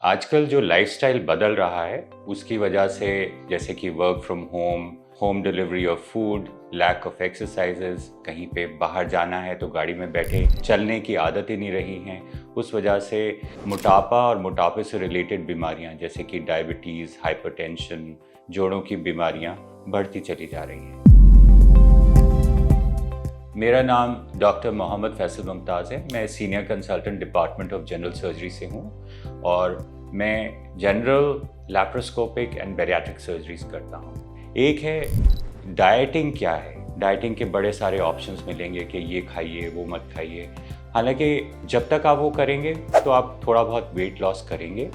आजकल जो लाइफस्टाइल बदल रहा है उसकी वजह से, जैसे कि work from home, home delivery of food, lack of exercises, कहीं पे बाहर जाना है तो गाड़ी में बैठे चलने की आदत ही नहीं रही हैं। उस वजह से मोटापा और मोटापे से रिलेटेड बीमारियां जैसे कि डायबिटीज़, हाइपरटेंशन, जोड़ों की बीमारियां बढ़ती चली जा रही हैं। मेरा नाम डॉक्टर मोहम्मद फैसल मुमताज़ है। मैं senior consultant department of general surgery से हूँ और मैं general, laparoscopic and bariatric surgeries करता हूँ। एक है डाइटिंग। क्या है डाइटिंग के बड़े सारे ऑप्शंस मिलेंगे कि ये खाइए, वो मत खाइए। हालांकि जब तक आप वो करेंगे तो आप थोड़ा बहुत वेट लॉस करेंगे,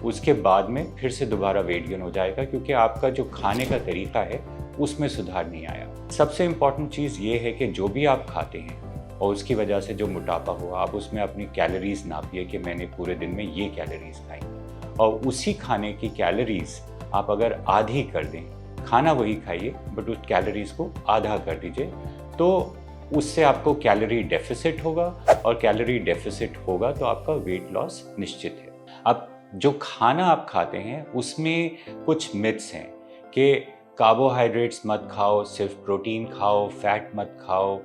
उसके बाद में फिर से दोबारा वेट गेन हो जाएगा, क्योंकि आपका जो खाने का तरीका है उसमें सुधार नहीं आया। सबसे इम्पॉर्टेंट चीज़ ये है कि जो भी आप खाते हैं और उसकी वजह से जो मोटापा हुआ, आप उसमें अपनी कैलोरीज नापिए कि मैंने पूरे दिन में ये कैलोरीज खाई, और उसी खाने की कैलोरीज आप अगर आधी कर दें, खाना वही खाइए बट उस कैलोरीज को आधा कर दीजिए, तो उससे आपको कैलोरी डेफिसिट होगा, और कैलोरी डेफिसिट होगा तो आपका वेट लॉस निश्चित है। अब जो खाना आप खाते हैं उसमें कुछ मिथ्स हैं कि कार्बोहाइड्रेट्स मत खाओ, सिर्फ प्रोटीन खाओ, फैट मत खाओ।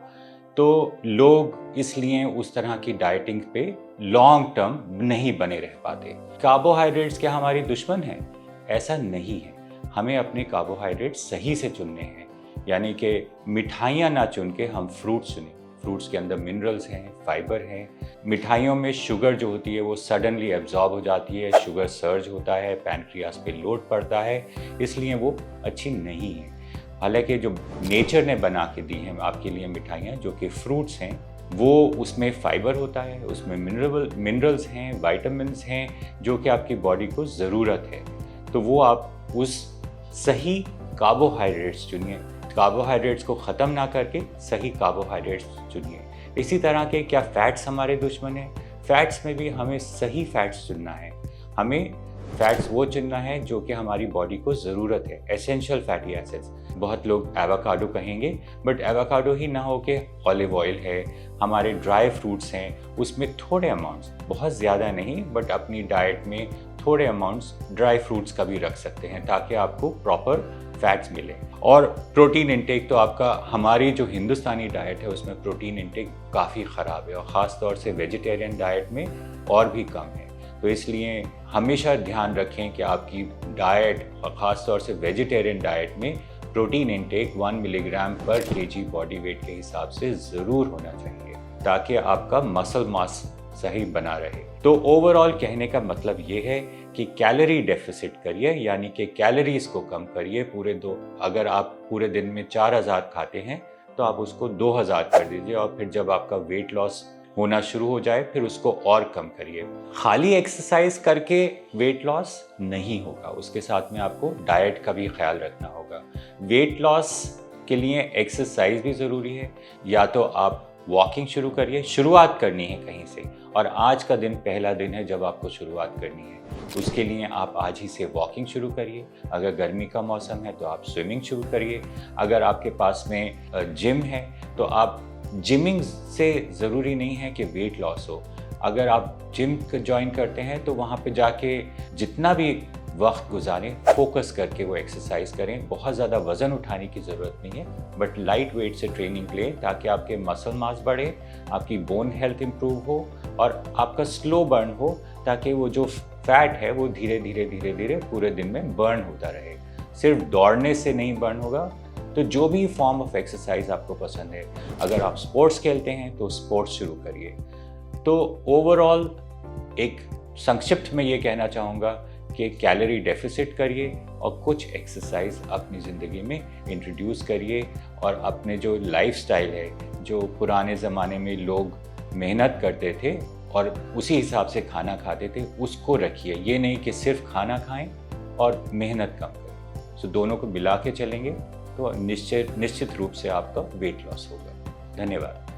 तो लोग इसलिए उस तरह की डाइटिंग पे लॉन्ग टर्म नहीं बने रह पाते। कार्बोहाइड्रेट्स क्या हमारी दुश्मन है? ऐसा नहीं है। हमें अपने कार्बोहाइड्रेट्स सही से चुनने हैं, यानी कि मिठाइयाँ ना चुन के हम फ्रूट्स चुनें। फ्रूट्स के अंदर मिनरल्स हैं, फाइबर हैं। मिठाइयों में शुगर जो होती है वो सडनली एब्जॉर्ब हो जाती है, शुगर सर्ज होता है, पैनक्रियास पे लोड पड़ता है, इसलिए वो अच्छी नहीं है। हालांकि जो नेचर ने बना के दी हैं आपके लिए मिठाइयाँ, जो कि फ्रूट्स हैं, वो उसमें फाइबर होता है, उसमें मिनरल्स हैं, वाइटामिन्स हैं, जो कि आपकी बॉडी को ज़रूरत है। तो वो आप उस सही कार्बोहाइड्रेट्स चुनिए, कार्बोहाइड्रेट्स को ख़त्म ना करके सही कार्बोहाइड्रेट्स चुनिए। इसी तरह के क्या फ़ैट्स हमारे दुश्मन हैं? फ़ैट्स में भी हमें सही फ़ैट्स चुनना है। हमें फ़ैट्स वो चुनना है जो कि हमारी बॉडी को ज़रूरत है, एसेंशियल फैटी एसिड्स। बहुत लोग एवोकाडो कहेंगे, बट एवोकाडो ही ना हो के ऑलिव ऑयल है, हमारे ड्राई फ्रूट्स हैं, उसमें थोड़े अमाउंट्स, बहुत ज़्यादा नहीं, बट अपनी डाइट में थोड़े अमाउंट्स ड्राई फ्रूट्स का भी रख सकते हैं, ताकि आपको प्रॉपर फैट्स मिले। और प्रोटीन इंटेक तो आपका, हमारी जो हिंदुस्तानी डाइट है उसमें प्रोटीन इंटेक काफ़ी ख़राब है, और ख़ास तौर से वेजिटेरियन डाइट में और भी कम है। तो इसलिए हमेशा ध्यान रखें कि आपकी डाइट, और ख़ास तौर से वेजिटेरियन डाइट में प्रोटीन इंटेक 1 मिलीग्राम पर केजी बॉडी वेट के हिसाब से ज़रूर होना चाहिए, ताकि आपका मसल मास सही बना रहे। तो ओवरऑल कहने का मतलब ये है कि कैलोरी डेफिसिट करिए, यानी कि कैलोरीज को कम करिए। अगर आप पूरे दिन में 4000 खाते हैं तो आप उसको 2000 कर दीजिए, और फिर जब आपका वेट लॉस होना शुरू हो जाए फिर उसको और कम करिए। खाली एक्सरसाइज करके वेट लॉस नहीं होगा, उसके साथ में आपको डाइट का भी ख्याल रखना होगा। वेट लॉस के लिए एक्सरसाइज भी ज़रूरी है। या तो आप वॉकिंग शुरू करिए, शुरुआत करनी है कहीं से, और आज का दिन पहला दिन है जब आपको शुरुआत करनी है। उसके लिए आप आज ही से वॉकिंग शुरू करिए। अगर गर्मी का मौसम है तो आप स्विमिंग शुरू करिए। अगर आपके पास में जिम है तो आप जिमिंग से ज़रूरी नहीं है कि वेट लॉस हो। अगर आप जिम ज्वाइन करते हैं तो वहाँ पे जाके जितना भी वक्त गुजारें, फोकस करके वो एक्सरसाइज करें। बहुत ज़्यादा वज़न उठाने की ज़रूरत नहीं है, बट लाइट वेट से ट्रेनिंग लें, ताकि आपके मसल मास बढ़े, आपकी बोन हेल्थ इंप्रूव हो, और आपका स्लो बर्न हो, ताकि वो जो फैट है वो धीरे धीरे पूरे दिन में बर्न होता रहे। सिर्फ दौड़ने से नहीं बर्न होगा। तो जो भी फॉर्म ऑफ एक्सरसाइज आपको पसंद है, अगर आप स्पोर्ट्स खेलते हैं तो स्पोर्ट्स शुरू करिए। तो ओवरऑल एक संक्षिप्त में ये कहना चाहूँगा कि कैलोरी डेफिसिट करिए और कुछ एक्सरसाइज अपनी ज़िंदगी में इंट्रोड्यूस करिए, और अपने जो लाइफस्टाइल है, जो पुराने ज़माने में लोग मेहनत करते थे और उसी हिसाब से खाना खाते थे, उसको रखिए। ये नहीं कि सिर्फ खाना खाएं और मेहनत कम करें। सो दोनों को मिला के चलेंगे तो निश्चित रूप से आपका वेट लॉस होगा। धन्यवाद।